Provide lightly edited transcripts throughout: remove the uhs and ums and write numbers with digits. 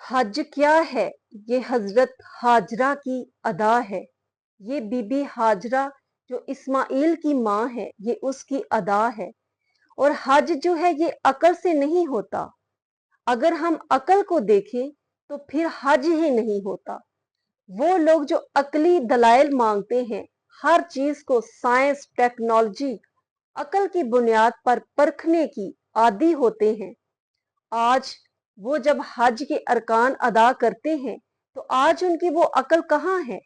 حج کیا ہے؟ یہ حضرت ہاجرہ کی ادا ہے۔ یہ بی بی ہاجرہ جو اسماعیل کی ماں ہے، یہ اس کی ادا ہے۔ اور حج جو ہے یہ عقل سے نہیں ہوتا۔ اگر ہم عقل کو دیکھیں تو پھر حج ہی نہیں ہوتا۔ وہ لوگ جو عقلی دلائل مانگتے ہیں، ہر چیز کو سائنس، ٹیکنالوجی، عقل کی بنیاد پر پرکھنے کی عادی ہوتے ہیں، آج وہ جب حج کے ارکان ادا کرتے ہیں تو آج ان کی وہ عقل کہاں ہے؟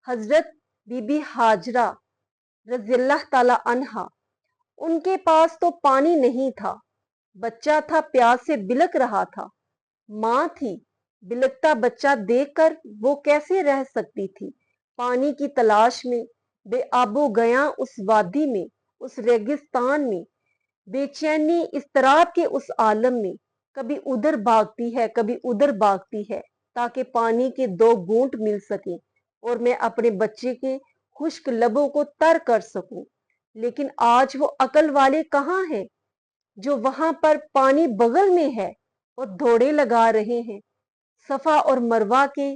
حضرت بی بی ہاجرہ رضی اللہ تعالی عنہا، ان کے پاس تو پانی نہیں تھا، بچہ تھا پیاس سے بلک رہا تھا، ماں تھی، بلکتا بچہ دیکھ کر وہ کیسے رہ سکتی تھی؟ پانی کی تلاش میں، بے آبو گیاں اس وادی میں، اس ریگستان میں، بے چینی اضطراب کے اس عالم میں، کبھی ادھر بھاگتی ہے، کبھی ادھر بھاگتی ہے، تاکہ پانی کے 2 گھونٹ مل سکیں اور میں اپنے بچے کے خشک لبوں کو تر کر سکوں۔ لیکن آج وہ عقل والے کہاں ہیں جو وہاں پر پانی بغل میں ہے اور دوڑے لگا رہے ہیں صفا اور مروہ کے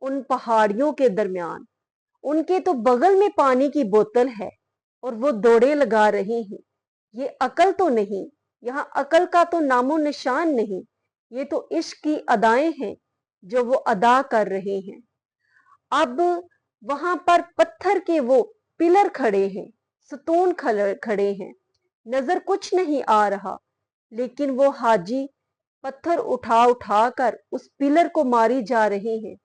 ان پہاڑیوں کے درمیان؟ ان کے تو بغل میں پانی کی بوتل ہے اور وہ دوڑے لگا رہے ہیں۔ یہ عقل تو نہیں، یہاں عقل کا تو نام و نشان نہیں، یہ تو عشق کی ادائیں ہیں جو وہ ادا کر رہے ہیں۔ اب وہاں پر پتھر کے وہ پلر کھڑے ہیں، ستون کھڑے ہیں، نظر کچھ نہیں آ رہا، لیکن وہ حاجی پتھر اٹھا اٹھا کر اس پلر کو ماری جا رہے ہیں،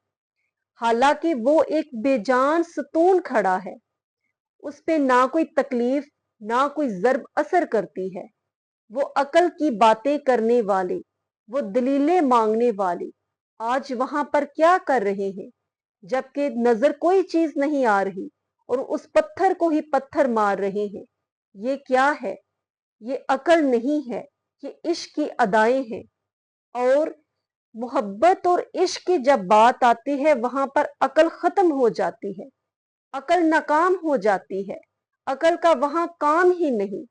حالانکہ وہ ایک بے جان ستون کھڑا ہے، اس پہ نہ کوئی تکلیف نہ کوئی ضرب اثر کرتی ہے۔ وہ عقل کی باتیں کرنے والے، وہ دلیلیں مانگنے والے آج وہاں پر کیا کر رہے ہیں؟ جبکہ نظر کوئی چیز نہیں آ رہی اور اس پتھر کو ہی پتھر مار رہے ہیں۔ یہ کیا ہے؟ یہ عقل نہیں ہے، یہ عشق کی ادائیں ہیں۔ اور محبت اور عشق کی جب بات آتی ہے وہاں پر عقل ختم ہو جاتی ہے، عقل ناکام ہو جاتی ہے۔ عقل کا وہاں کام ہی نہیں،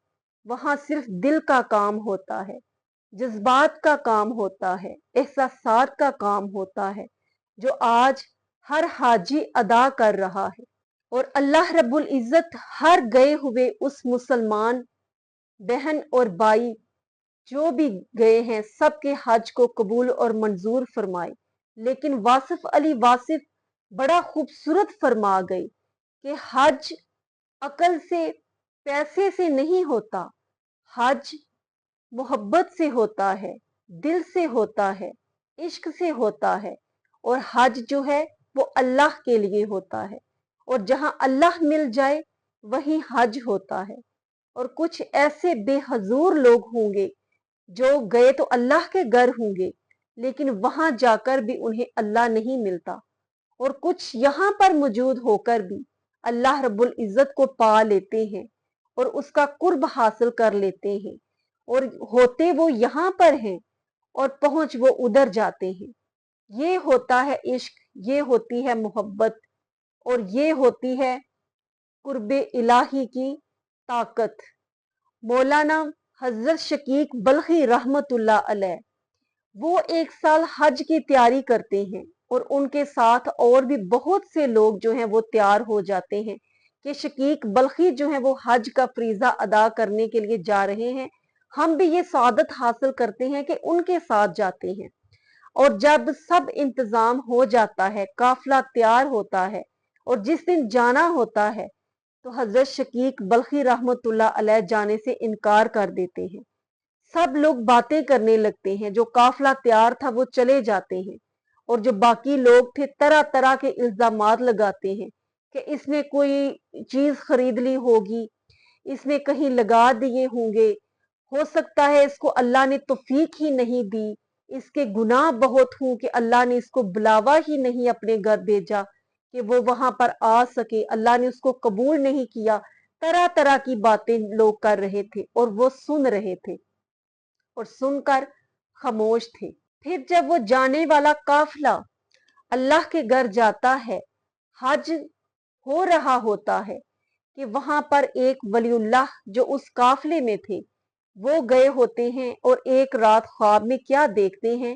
وہاں صرف دل کا کام ہوتا ہے، جذبات کا کام ہوتا ہے، احساسات کا کام ہوتا ہے، جو آج ہر حاجی ادا کر رہا ہے۔ اور اللہ رب العزت ہر گئے ہوئے اس مسلمان بہن اور بھائی جو بھی گئے ہیں سب کے حج کو قبول اور منظور فرمائے۔ لیکن واصف علی واصف بڑا خوبصورت فرما گئے کہ حج عقل سے، پیسے سے نہیں ہوتا، حج محبت سے ہوتا ہے، دل سے ہوتا ہے، عشق سے ہوتا ہے۔ اور حج جو ہے وہ اللہ کے لیے ہوتا ہے، اور جہاں اللہ مل جائے وہیں حج ہوتا ہے۔ اور کچھ ایسے بے حضور لوگ ہوں گے جو گئے تو اللہ کے گھر ہوں گے، لیکن وہاں جا کر بھی انہیں اللہ نہیں ملتا، اور کچھ یہاں پر موجود ہو کر بھی اللہ رب العزت کو پا لیتے ہیں اور اس کا قرب حاصل کر لیتے ہیں، اور ہوتے وہ یہاں پر ہیں اور پہنچ وہ ادھر جاتے ہیں۔ یہ ہوتا ہے عشق، یہ ہوتی ہے محبت، اور یہ ہوتی ہے قرب الہی کی طاقت۔ مولانا حضرت شقیق بلخی رحمت اللہ علیہ، وہ 1 سال حج کی تیاری کرتے ہیں، اور ان کے ساتھ اور بھی بہت سے لوگ جو ہیں وہ تیار ہو جاتے ہیں کہ شقیق بلخی جو ہیں وہ حج کا فریضہ ادا کرنے کے لیے جا رہے ہیں، ہم بھی یہ سعادت حاصل کرتے ہیں کہ ان کے ساتھ جاتے ہیں۔ اور جب سب انتظام ہو جاتا ہے، قافلہ تیار ہوتا ہے اور جس دن جانا ہوتا ہے تو حضرت شقیق بلخی رحمت اللہ علیہ جانے سے انکار کر دیتے ہیں۔ سب لوگ باتیں کرنے لگتے ہیں، جو قافلہ تیار تھا وہ چلے جاتے ہیں، اور جو باقی لوگ تھے طرح طرح کے الزامات لگاتے ہیں کہ اس نے کوئی چیز خرید لی ہوگی، اس نے کہیں لگا دیے ہوں گے، ہو سکتا ہے اس کو اللہ نے توفیق ہی نہیں دی، اس کے گناہ بہت ہوں کہ اللہ نے اس کو بلاوا ہی نہیں اپنے گھر بھیجا کہ وہ وہاں پر آ سکے، اللہ نے اس کو قبول نہیں کیا۔ طرح طرح کی باتیں لوگ کر رہے تھے اور وہ سن رہے تھے اور سن کر خاموش تھے۔ پھر جب وہ جانے والا قافلہ اللہ کے گھر جاتا ہے، حج ہو رہا ہوتا ہے، کہ وہاں پر ایک ولی اللہ جو اس قافلے میں تھے وہ گئے ہوتے ہیں، اور ایک رات خواب میں کیا دیکھتے ہیں